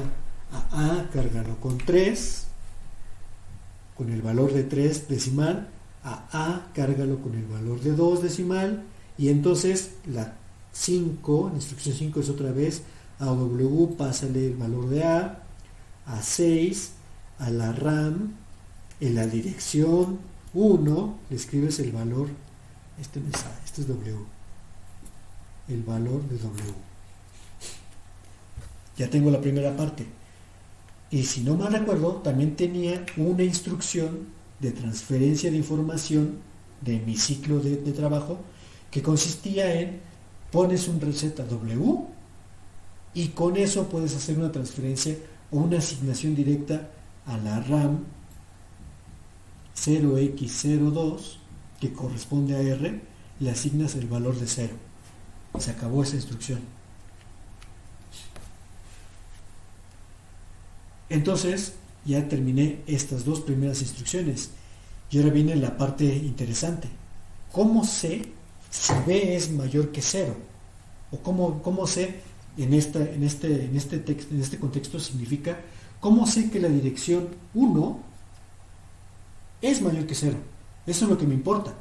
a A, cárgalo con 3, con el valor de 3 decimal, a cárgalo con el valor de 2 decimal, y entonces la 5, la instrucción 5 es otra vez a W, pásale el valor de A 6, a la RAM, en la dirección 1, le escribes el valor, este es W, el valor de W. Ya tengo la primera parte. Y si no mal recuerdo, también tenía una instrucción de transferencia de información de mi ciclo de trabajo que consistía en pones un reset a W y con eso puedes hacer una transferencia o una asignación directa a la RAM 0x02 que corresponde a R, le asignas el valor de 0. Se acabó esa instrucción. Entonces ya terminé estas dos primeras instrucciones y ahora viene la parte interesante. ¿Cómo sé si B es mayor que 0? O cómo sé en este contexto significa cómo sé que la dirección 1 es mayor que 0. Eso es lo que me importa.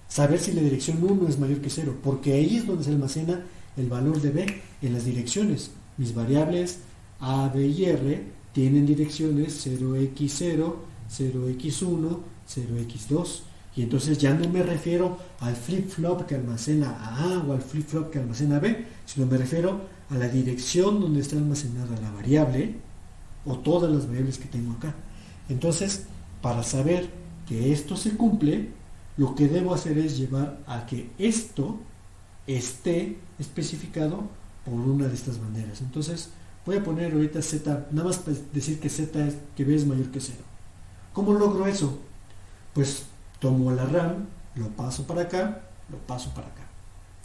Saber si la dirección 1 es mayor que 0, porque ahí es donde se almacena el valor de B en las direcciones. Mis variables A, B y R tienen direcciones 0x0, 0x1, 0x2. Y entonces ya no me refiero al flip-flop que almacena a A o al flip-flop que almacena a B, sino me refiero a la dirección donde está almacenada la variable o todas las variables que tengo acá. Entonces, para saber que esto se cumple, lo que debo hacer es llevar a que esto esté especificado por una de estas maneras. Entonces, voy a poner ahorita z, nada más para decir que z es, que b es mayor que 0. ¿Cómo logro eso? Pues tomo la RAM, lo paso para acá, lo paso para acá.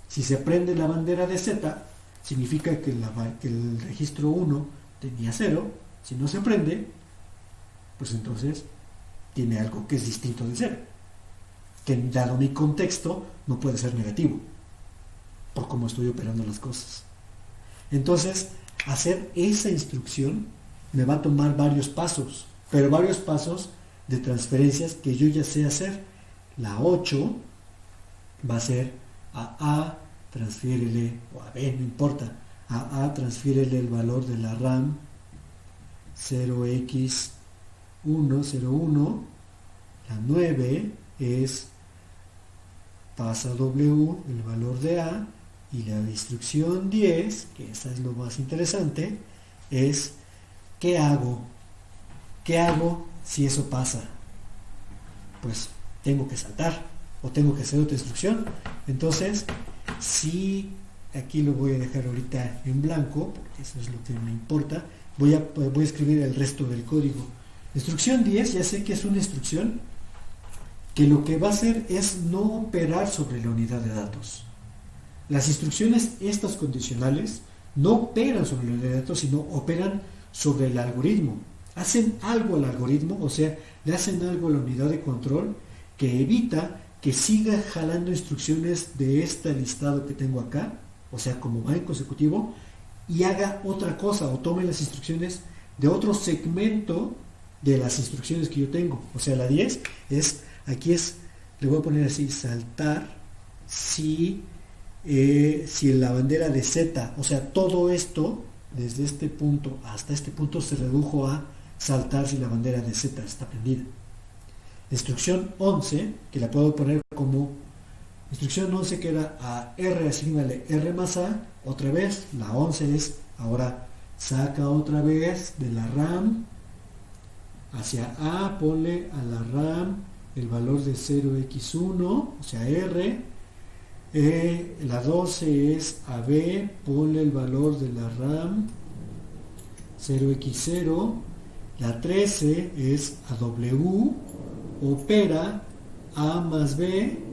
Si se prende la bandera de z, significa que el registro 1 tenía 0. Si no se prende, pues entonces tiene algo que es distinto de 0, que dado mi contexto no puede ser negativo, por cómo estoy operando las cosas. Entonces, hacer esa instrucción me va a tomar varios pasos, pero varios pasos de transferencias que yo ya sé hacer. La 8 va a ser a A, transfiérele, o a B, no importa, a A transfiérele el valor de la RAM 0x101, la 9 es pasa W el valor de A, y la instrucción 10, que esa es lo más interesante, es ¿qué hago? ¿Qué hago si eso pasa? Pues tengo que saltar o tengo que hacer otra instrucción. Entonces, si aquí lo voy a dejar ahorita en blanco, porque eso es lo que me importa, voy a escribir el resto del código. Instrucción 10, ya sé que es una instrucción que lo que va a hacer es no operar sobre la unidad de datos. Las instrucciones estas condicionales no operan sobre la unidad de datos, sino operan sobre el algoritmo. Hacen algo al algoritmo, o sea, le hacen algo a la unidad de control que evita que siga jalando instrucciones de este listado que tengo acá, o sea, como va en consecutivo, y haga otra cosa, o tome las instrucciones de otro segmento de las instrucciones que yo tengo. O sea, la 10 es, aquí es, le voy a poner así, saltar si la bandera de Z, o sea, todo esto, desde este punto hasta este punto, se redujo a saltar si la bandera de Z está prendida. Instrucción 11, que la puedo poner como instrucción 11, que era a R, asígnale R más A, otra vez, la 11 es, ahora saca otra vez de la RAM, hacia A, ponle a la RAM el valor de 0x1, o sea R. La 12 es a B, ponle el valor de la RAM 0x0. La 13 es a W, opera A más B,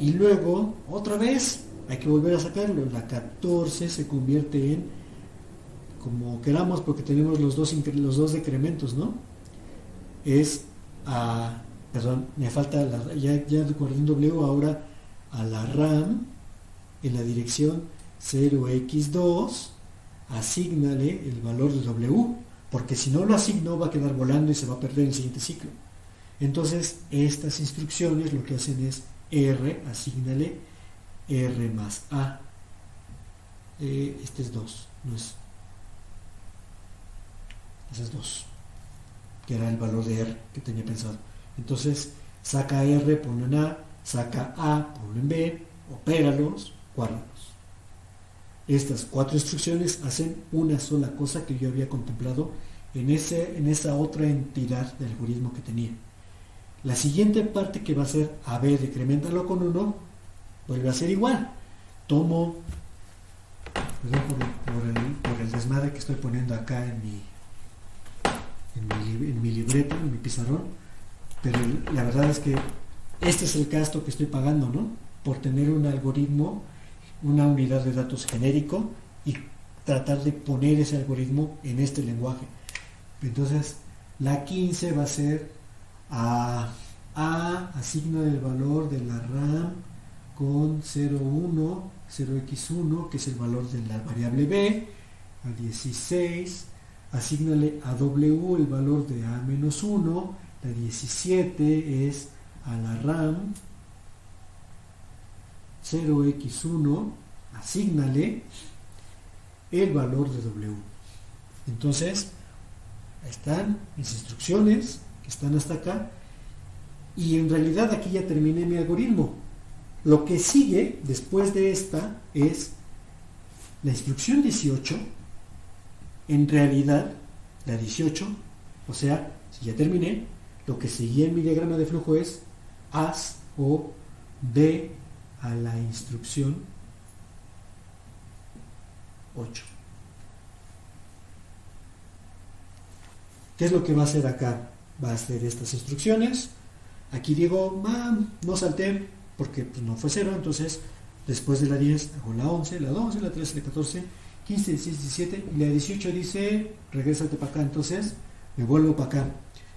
y luego otra vez hay que volver a sacarlo. La 14 se convierte en, como queramos, porque tenemos los dos decrementos, ¿no? Es a, perdón, me falta ya guardé un W, ahora a la RAM en la dirección 0x2, asígnale el valor de W, porque si no lo asigno va a quedar volando y se va a perder en el siguiente ciclo. Entonces, estas instrucciones lo que hacen es R, asígnale R más A. Este es 2, no es. Ese es 2, que era el valor de R que tenía pensado. Entonces, saca R, ponlo en A, saca A, ponlo en B, opéralos, guárdalos. Estas 4 instrucciones hacen una sola cosa que yo había contemplado en esa otra entidad de algoritmo que tenía. La siguiente parte, que va a ser a B, decreméntalo con 1, vuelve a ser igual. Tomo, perdón por el desmadre que estoy poniendo acá en mi libreta, en mi pizarrón, pero la verdad es que este es el gasto que estoy pagando, ¿no? Por tener un algoritmo, una unidad de datos genérico, y tratar de poner ese algoritmo en este lenguaje. Entonces, la 15 va a ser a asigna el valor de la RAM con 0x1, que es el valor de la variable B. A 16, asígnale a W el valor de A-1. La 17 es a la RAM 0x1, asígnale el valor de W. Entonces, ahí están mis instrucciones que están hasta acá, y en realidad aquí ya terminé mi algoritmo. Lo que sigue después de esta es la instrucción 18, En realidad, la 18, o sea, si ya terminé, lo que seguía en mi diagrama de flujo es haz o ve a la instrucción 8. ¿Qué es lo que va a hacer acá? Va a hacer estas instrucciones. Aquí digo, no salté porque pues, no fue 0, entonces después de la 10 hago la 11, la 12, la 13, la 14, 15, 16, 17 y la 18 dice, regrésate para acá, entonces me vuelvo para acá.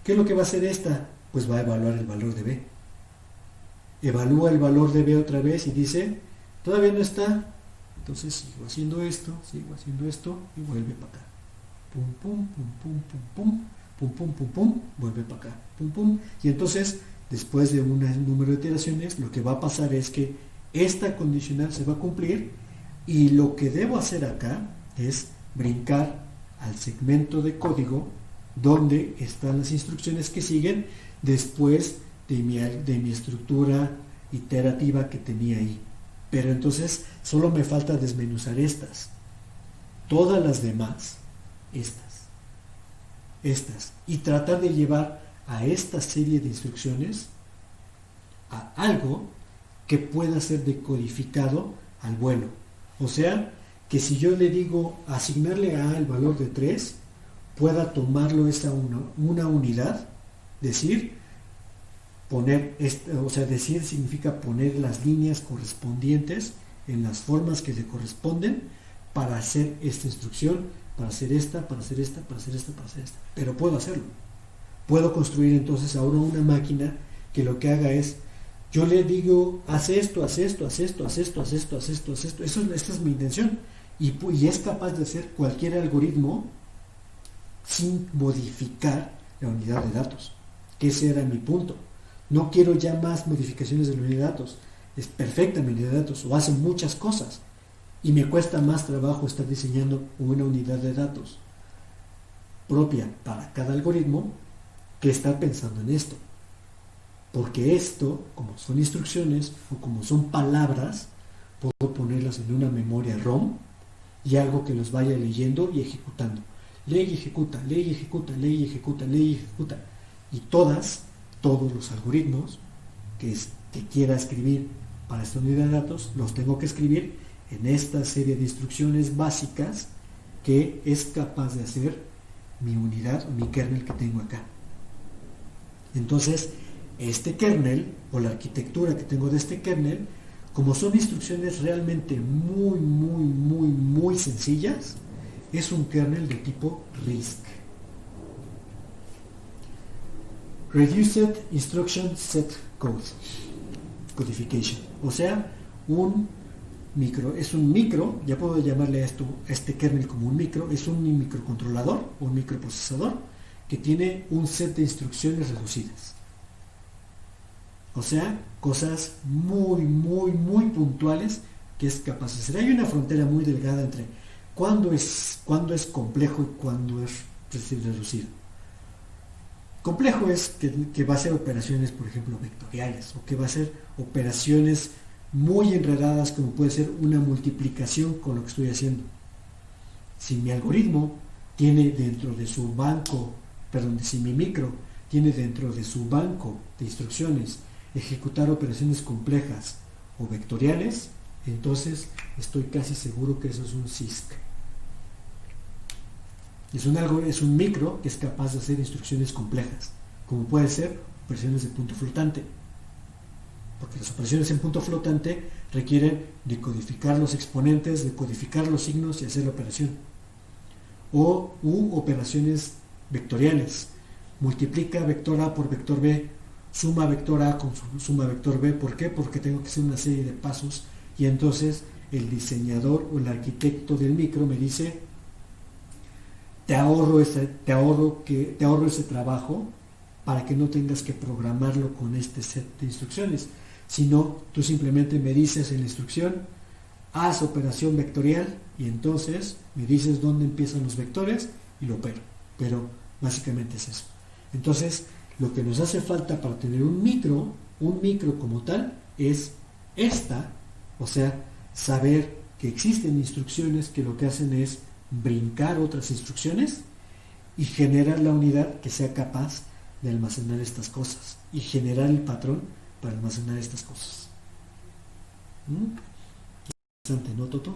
¿Qué es lo que va a hacer esta? Pues va a evaluar el valor de B. Evalúa el valor de B otra vez y dice, todavía no está, entonces sigo haciendo esto y vuelve para acá. Pum, pum, pum, pum, pum, pum, pum, pum, pum, pum, vuelve para acá. Pum, pum. Y entonces, después de un número de iteraciones, lo que va a pasar es que esta condicional se va a cumplir y lo que debo hacer acá es brincar al segmento de código donde están las instrucciones que siguen después de mi estructura iterativa que tenía ahí. Pero entonces solo me falta desmenuzar estas. Todas las demás, estas, y tratar de llevar a esta serie de instrucciones a algo que pueda ser decodificado al vuelo. O sea, que si yo le digo asignarle a el valor de 3, pueda tomarlo esa una unidad, decir, decir significa poner las líneas correspondientes en las formas que le corresponden para hacer esta instrucción, para hacer esta, para hacer esta, para hacer esta, para hacer esta. Pero puedo hacerlo. Puedo construir entonces ahora una máquina que lo que haga es, yo le digo, haz esto, haz esto, haz esto, haz esto, haz esto, haz esto, haz esto. Esta es mi intención. Y es capaz de hacer cualquier algoritmo sin modificar la unidad de datos. Que ese era mi punto. No quiero ya más modificaciones de la unidad de datos. Es perfecta mi unidad de datos o hace muchas cosas. Y me cuesta más trabajo estar diseñando una unidad de datos propia para cada algoritmo que estar pensando en esto. Porque esto, como son instrucciones o como son palabras, puedo ponerlas en una memoria ROM y algo que los vaya leyendo y ejecutando. Lee y ejecuta, lee y ejecuta, lee y ejecuta, lee y ejecuta. Y todos los algoritmos que quiera escribir para esta unidad de datos, los tengo que escribir en esta serie de instrucciones básicas que es capaz de hacer mi unidad o mi kernel que tengo acá. Entonces, este kernel o la arquitectura que tengo de este kernel, como son instrucciones realmente muy, muy, muy, muy sencillas, es un kernel de tipo RISC. Reduced Instruction Set Code Codification. O sea, es un micro, ya puedo llamarle a este kernel como un micro, es un microcontrolador o un microprocesador que tiene un set de instrucciones reducidas. O sea, cosas muy, muy, muy puntuales que es capaz de hacer. Hay una frontera muy delgada entre cuándo es complejo y cuándo es reducido. Complejo es que va a hacer operaciones, por ejemplo, vectoriales, o que va a hacer operaciones muy enredadas, como puede ser una multiplicación con lo que estoy haciendo. Si mi algoritmo tiene dentro de su banco, si mi micro tiene dentro de su banco de instrucciones ejecutar operaciones complejas o vectoriales, entonces estoy casi seguro que eso es un CISC. Es un micro que es capaz de hacer instrucciones complejas, como puede ser operaciones de punto flotante, porque las operaciones en punto flotante requieren decodificar los exponentes, decodificar los signos y hacer la operación. O operaciones vectoriales, multiplica vector A por vector B, suma vector A con suma vector B. ¿Por qué? Porque tengo que hacer una serie de pasos y entonces el diseñador o el arquitecto del micro me dice, te ahorro ese trabajo para que no tengas que programarlo con este set de instrucciones, sino tú simplemente me dices en la instrucción, haz operación vectorial y entonces me dices dónde empiezan los vectores y lo opero. Pero básicamente es eso. Entonces, lo que nos hace falta para tener un micro como tal, es o sea, saber que existen instrucciones que lo que hacen es brincar otras instrucciones y generar la unidad que sea capaz de almacenar estas cosas y generar el patrón para almacenar estas cosas. Interesante, ¿no, Toto?